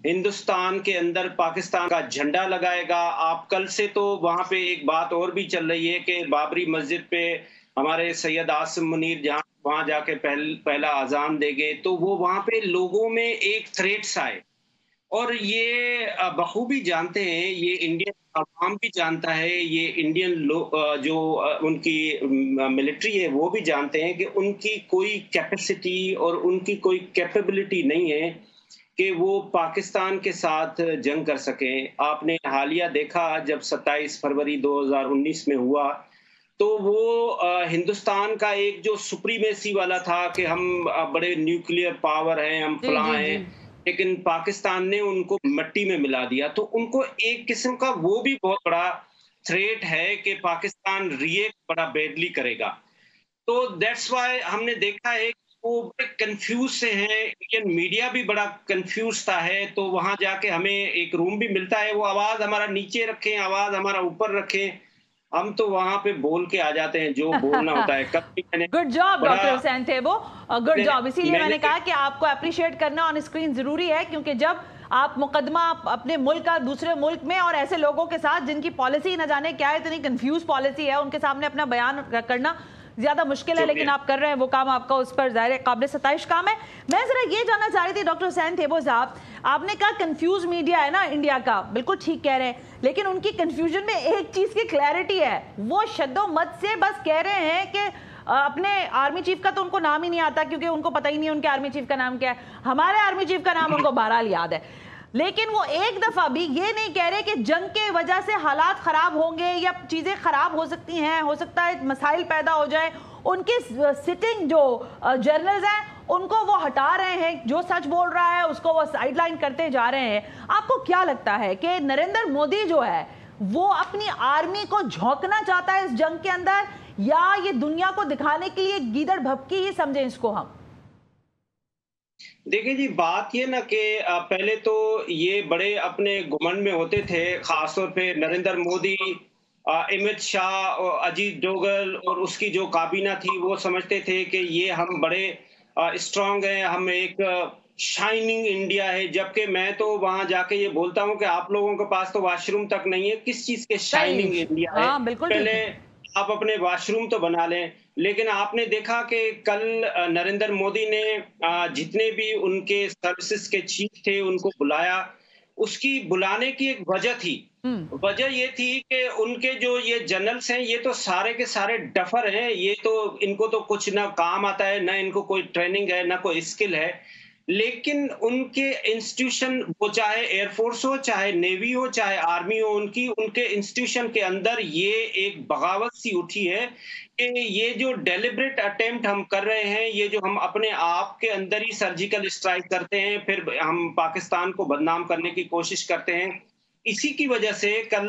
ہندوستان کے اندر پاکستان کا جھنڈا لگائے گا۔ آپ کل سے تو وہاں پہ ایک بات اور بھی چل رہی ہے کہ بابری مسجد پہ ہمارے سید عاصم منیر جہاں وہاں جا کے پہلا اذان دے گے، تو وہ وہاں پہ لوگوں میں ایک تھریٹس آئے، اور یہ بخوبی جانتے ہیں، یہ انڈین عوام بھی جانتا ہے، یہ انڈین جو ان کی ملٹری ہے وہ بھی جانتے ہیں کہ ان کی کوئی کیپیسٹی اور ان کی کوئی کیپیبلٹی نہیں ہے کہ وہ پاکستان کے ساتھ جنگ کر سکیں۔ آپ نے حالیہ دیکھا جب 27 فروری 2019 میں ہوا، تو وہ ہندوستان کا ایک جو سپریمیسی والا تھا کہ ہم بڑے نیوکلیئر پاور ہیں، ہم فلاں ہیں، لیکن پاکستان نے ان کو مٹی میں ملا دیا، تو ان کو ایک قسم کا وہ بھی بہت بڑا تھریٹ ہے کہ پاکستان ریئیکٹ بڑا بیڈلی کرے گا۔ تو دیٹس وائی ہم نے دیکھا ہے کہ وہ بڑے کنفیوز سے ہیں، انڈین میڈیا بھی بڑا کنفیوز تھا ہے، تو وہاں جا کے ہمیں ایک روم بھی ملتا ہے، وہ آواز ہمارا نیچے رکھیں، آواز ہمارا اوپر رکھیں، ہم تو وہاں پہ بول کے آ جاتے ہیں جو بولنا ہوتا ہے۔ گڈ جاب ڈاکٹر حسین تھیبو، گڈ جاب۔ اسی لیے میں نے کہا کہ آپ کو اپریشیٹ کرنا آن اسکرین ضروری ہے، کیونکہ جب آپ مقدمہ اپنے ملک کا دوسرے ملک میں اور ایسے لوگوں کے ساتھ جن کی پالیسی نہ جانے کیا ہے، اتنی کنفیوز پالیسی ہے، ان کے سامنے اپنا بیان کرنا زیادہ مشکل ہے، لیکن آپ کر رہے ہیں وہ کام، آپ کا اس پر ظاہر قابل ستائش کام ہے۔ میں ذرا یہ جاننا چاہ رہی تھی ڈاکٹر حسین تھیبو صاحب، آپ نے کہا کنفیوز میڈیا ہے نا انڈیا کا، بالکل ٹھیک کہہ رہے ہیں، لیکن ان کی کنفیوژن میں ایک چیز کی کلیئرٹی ہے، وہ شد و مت سے بس کہہ رہے ہیں کہ اپنے آرمی چیف کا تو ان کو نام ہی نہیں آتا، کیونکہ ان کو پتہ ہی نہیں ان کے آرمی چیف کا نام کیا ہے، ہمارے آرمی چیف کا نام ان کو بہرحال یاد ہے، لیکن وہ ایک دفعہ بھی یہ نہیں کہہ رہے کہ جنگ کے وجہ سے حالات خراب ہوں گے یا چیزیں خراب ہو سکتی ہیں، ہو سکتا ہے مسائل پیدا ہو جائے، ان کے سٹنگ جو جرنلز ہیں ان کو وہ ہٹا رہے ہیں، جو سچ بول رہا ہے اس کو وہ سائیڈ لائن کرتے جا رہے ہیں۔ آپ کو کیا لگتا ہے کہ نریندر مودی جو ہے وہ اپنی آرمی کو جھونکنا چاہتا ہے اس جنگ کے اندر، یا یہ دنیا کو دکھانے کے لیے گیدڑ بھپکی ہی سمجھیں اس کو ہم؟ دیکھیں جی، بات یہ نا کہ پہلے تو یہ بڑے اپنے گھمنڈ میں ہوتے تھے، خاص طور پہ نریندر مودی، امت شاہ، اجیت ڈوگل اور اس کی جو کابینہ تھی، وہ سمجھتے تھے کہ یہ ہم بڑے اسٹرانگ ہیں، ہم ایک شائننگ انڈیا ہے، جبکہ میں تو وہاں جا کے یہ بولتا ہوں کہ آپ لوگوں کے پاس تو واش روم تک نہیں ہے، کس چیز کے شائننگ انڈیا ہے؟ پہلے آپ اپنے واش روم تو بنا لیں۔ لیکن آپ نے دیکھا کہ کل نریندر مودی نے جتنے بھی ان کے سروسز کے چیف تھے ان کو بلایا، اس کی بلانے کی ایک وجہ تھی، وجہ یہ تھی کہ ان کے جو یہ جنرلز ہیں یہ تو سارے کے سارے ڈفر ہیں، یہ تو ان کو تو کچھ نہ کام آتا ہے، نہ ان کو کوئی ٹریننگ ہے، نہ کوئی اسکل ہے، لیکن ان کے انسٹیٹیوشن، وہ چاہے ایئر فورس ہو، چاہے نیوی ہو، چاہے آرمی ہو، ان کے انسٹیٹیوشن کے اندر یہ ایک بغاوت سی اٹھی ہے کہ یہ جو ڈیلیبریٹ اٹیمپٹ ہم کر رہے ہیں، یہ جو ہم اپنے آپ کے اندر ہی سرجیکل اسٹرائک کرتے ہیں، پھر ہم پاکستان کو بدنام کرنے کی کوشش کرتے ہیں، اسی کی وجہ سے کل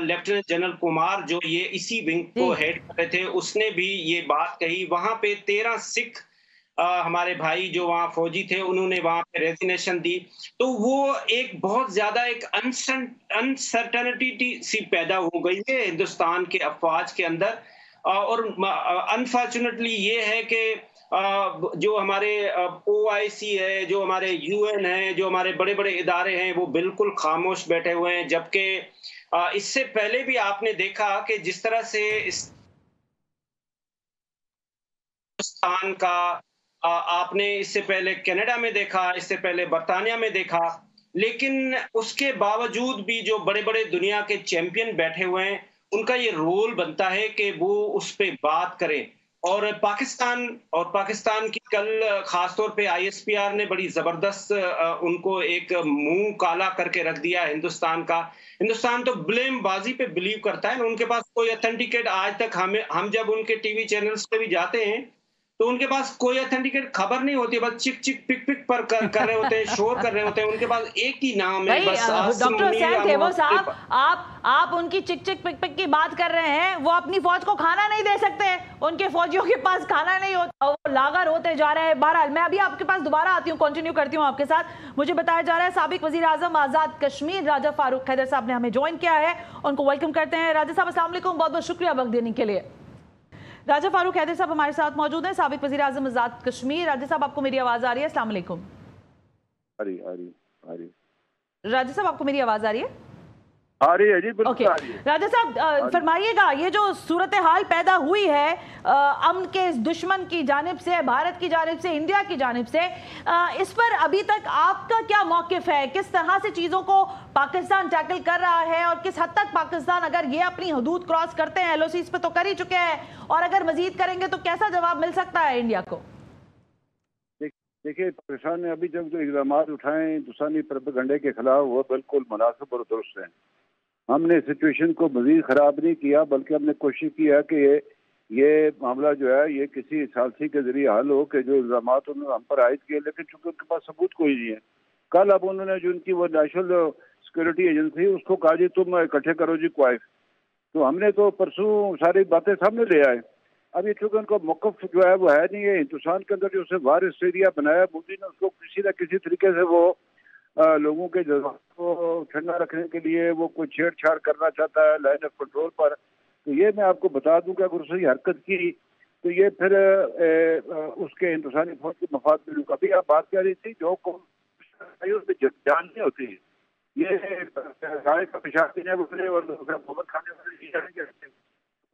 لیفٹیننٹ جنرل کمار جو یہ اسی ونگ کو ہیڈ کر رہے تھے، اس نے بھی یہ بات کہی۔ وہاں پہ 13 سکھ ہمارے بھائی جو وہاں فوجی تھے، انہوں نے وہاں پہ ریزگنیشن دی، تو وہ ایک بہت زیادہ ایک انسرٹنٹی سی پیدا ہو گئی ہے ہندوستان کے افواج کے اندر، اور انفارچونیٹلی یہ ہے کہ जो हमारे OIC है, जो हमारे UN है, जो हमारे बड़े बड़े इदारे हैं, वो बिल्कुल खामोश बैठे हुए हैं। जबकि इससे पहले भी आपने देखा कि जिस तरह से हिंदुस्तान का आपने इससे पहले कनाडा में देखा, इससे पहले बर्तानिया में देखा, लेकिन उसके बावजूद भी जो बड़े बड़े दुनिया के चैंपियन बैठे हुए हैं, उनका ये रोल बनता है कि वो उस पे बात करें। और पाकिस्तान की कल खासतौर पे ISPR ने बड़ी जबरदस्त उनको एक मुंह काला करके रख दिया हिंदुस्तान का। हिंदुस्तान तो ब्लेम बाजी पे बिलीव करता है, उनके पास कोई ऑथेंटिकेट आज तक हम जब उनके टीवी चैनल्स पे भी जाते हैं तो उनके पास कोई ऑथेंटिकेट खबर नहीं होती, बस चिक चिक पिक पिक पर कर रहे होते हैं, शोर कर रहे होते हैं। उनके पास एक ही नाम है, बस डॉक्टर हुसैन थे वो साहब। आप उनकी चिक चिक पिक पिक की बात कर रहे हैं, वो अपनी फौज को खाना नहीं दे सकते, उनके फौजियों के पास खाना नहीं होता, वो लागर होते जा रहे हैं। बहरहाल मैं अभी आपके पास दोबारा आती हूँ, कंटिन्यू करती हूँ आपके साथ। मुझे बताया जा रहा है साबिक वजीर आजम आजाद कश्मीर राजा फारूक हैदर साहब ने हमें ज्वाइन किया है, उनको वेलकम करते हैं। राजा साहब अस्सलाम वालेकुम, बहुत बहुत शुक्रिया वक्त देने के लिए। राजा फारूक हैदर साहब हमारे साथ मौजूद हैं, साबिक वज़ीर आज़म आज़ाद कश्मीर। राजा साहब आपको मेरी आवाज़ आ रही है? अस्सलाम वालेकुम। आ रही। राजा साहब आपको मेरी आवाज़ आ रही है? आ रही है जी, बिल्कुल आ रही है। राजा साहब फरमाइएगा, ये जो सूरत हाल पैदा हुई है अमन के इस दुश्मन की जानिब से, भारत की जानिब से, इंडिया की जानिब से, इस पर अभी तक आपका क्या मौक़िफ़ है? किस तरह से चीज़ों को पाकिस्तान टैकल कर रहा है और किस हद तक पाकिस्तान अगर ये अपनी हदूद क्रॉस करते हैं, LOCs पे तो कर ही चुके हैं, और अगर मजीद करेंगे तो कैसा जवाब मिल सकता है इंडिया को? देखिए, पाकिस्तान ने अभी जब जो इक़दाम उठाए हिंदुस्तानी प्रोपेगेंडे के खिलाफ, वो बिल्कुल मुनासिब और दुरुस्त हैं। हमने सिचुएशन को मजीद ख़राब नहीं किया, बल्कि हमने कोशिश की है कि ये मामला जो है ये किसी सालसी के जरिए हल हो कि जो इल्ज़ाम उन्होंने हम पर आयद किए, लेकिन चूंकि उनके पास सबूत कोई नहीं है। कल अब उन्होंने जो उनकी वो नेशनल सिक्योरिटी एजेंसी उसको कहा जी तुम इकट्ठे करो जी क्वाइफ, तो हमने तो परसों सारी बातें सामने ले आए। अब ये चूंकि उनका मौक़िफ़ जो है वो है नहीं है, हिंदुस्तान के अंदर जो उसे वार एरिया बनाया मोदी ने, उसको किसी न किसी तरीके से वो लोगों के जज्बात को ठंडा रखने के लिए वो कोई छेड़छाड़ करना चाहता है लाइन ऑफ कंट्रोल पर। तो ये मैं आपको बता दूं कि अगर उसने हरकत की तो ये फिर उसके हिंदुस्तानी फौज के मफाद में रुका। अभी आप बात कर रही थी जो उसमें जान नहीं होती, ये गाय का पेशाब पीने वाले और गोबर खाने वाले।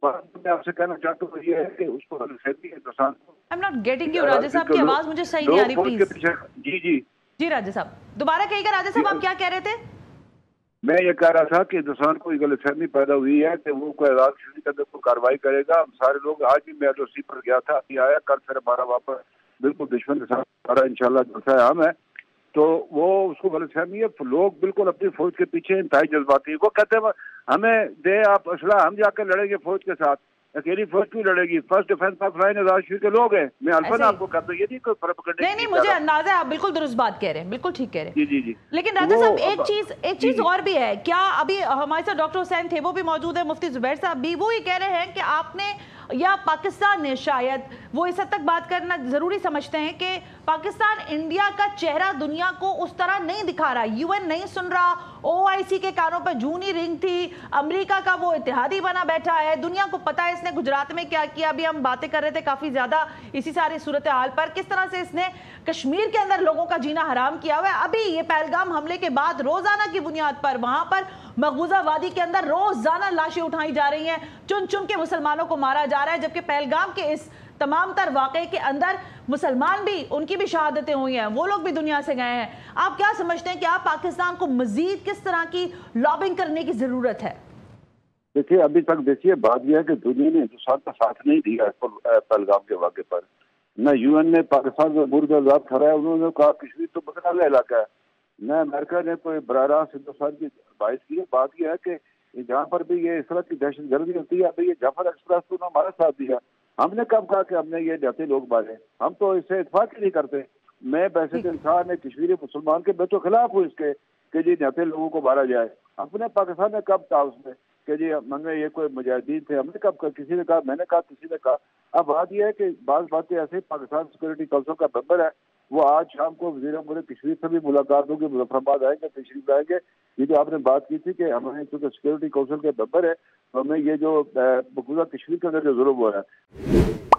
मैं आपसे कहना चाहता हूँ ये है कि उसको हिंदुस्तान को I am not getting you राजा साहब, की आवाज़ मुझे सही नहीं आ रही, प्लीज। जी राजा साहब दोबारा कहिएगा। राजा साहब आप क्या कह रहे थे? मैं ये कह रहा था कि हिंदुस्तान को गलतफहमी पैदा हुई है कि वो कोई आजाद कश्मीर के अंदर कोई कार्रवाई करेगा। हम सारे लोग, आज भी मैं LOC पर गया था, अभी आया, कल फिर हमारा वापस बिल्कुल दुश्मन के साथ हमारा इंशाल्लाह जलसा हम है। तो वो उसको गलतफहमी है, लोग बिल्कुल अपनी फौज के पीछे इंतहाई जज्बाती। वो कहते हैं हमें दे आप असला, हम जाकर लड़ेंगे फौज के साथ, अकेली फौज क्यों लड़ेगी? फर्स्ट डिफेंस ऑफ लाइन आजाद कश्मीर के लोग हैं। मैं अल्फन आपको कहता हूँ, ये नहीं कोई फर्क नहीं, मुझे अंदाजा है, आप बिल्कुल दुरुस्त बात कह रहे हैं, बिल्कुल ठीक कह रहे हैं। जी। लेकिन राजा साहब एक चीज और भी है, क्या अभी हमारे साथ डॉक्टर हुसैन थे, वो भी मौजूद है, मुफ्ती जुबैर साहब भी, वो ही कह रहे हैं कि आपने या पाकिस्तान ने, शायद वो इस हद तक बात करना जरूरी समझते हैं कि पाकिस्तान इंडिया का चेहरा दुनिया को उस तरह नहीं दिखा रहा, UN नहीं सुन रहा, OIC के कानों पर जूनी रिंग थी, अमेरिका का वो इत्तेहादी बना बैठा है, दुनिया को पता है इसने गुजरात में क्या किया। अभी हम बातें कर रहे थे काफी ज्यादा इसी सारी सूरत हाल पर, किस तरह से इसने कश्मीर के अंदर लोगों का जीना हराम किया हुआ है। अभी ये पहलगाम हमले के बाद रोजाना की बुनियाद पर वहां पर मकबूजा वादी के अंदर रोजाना लाशें उठाई जा रही हैं, चुन चुन के मुसलमानों को मारा जा रहा है, जबकि पहलगाम के इस तमाम तर वाक़े के अंदर मुसलमान भी, उनकी भी शहादतें हुई हैं, वो लोग भी दुनिया से गए हैं। आप क्या समझते हैं कि आप पाकिस्तान को मजीद किस तरह की लॉबिंग करने की जरूरत है? देखिए, अभी तक देखिए बात यह है कि दुनिया ने हिंदुस्तान का साथ नहीं दिया पहलगाम के वाक़े पर। न UN ने पाकिस्तान को मुर्द आजाद कराया, उन्होंने कहा कश्मीर तो बदला वाला इलाका है, न अमेरिका ने कोई बराह रास्त हिंदुस्तान की बात की है। बात यह है कि जहाँ पर भी ये इस तरह की दहशत गर्दी होती है, अभी ये जाफर एक्सप्रेस तो हमारा साथ दिया। हमने कब कहा कि हमने ये जाते लोग मारे? हम तो इससे इत्तेफाक ही नहीं करते। मैं वैसे इंसान है कश्मीरी मुसलमान के, मैं तो खिलाफ हूँ इसके कि जी जाते लोगों को मारा जाए। अपने पाकिस्तान ने कब था उसमें कि जी मन में ये कोई मुजाहिदीन थे? हमने कब कहा? किसी ने कहा, मैंने कहा, किसी ने कहा। अब बात यह है कि बात बातें ऐसे, पाकिस्तान सिक्योरिटी काउंसिल का मेंबर है, वो आज शाम को वज़ीर अमूर कश्मीर से भी मुलाकात होगी, मुजफ्फराबाद आएंगे, तशरीफ लाएंगे। ये जो आपने बात की थी कि हमें चूँकि सिक्योरिटी काउंसिल के मेंबर है, तो हमें ये जो मकबूजा कश्मीर के अंदर जो जुल्म हो रहा है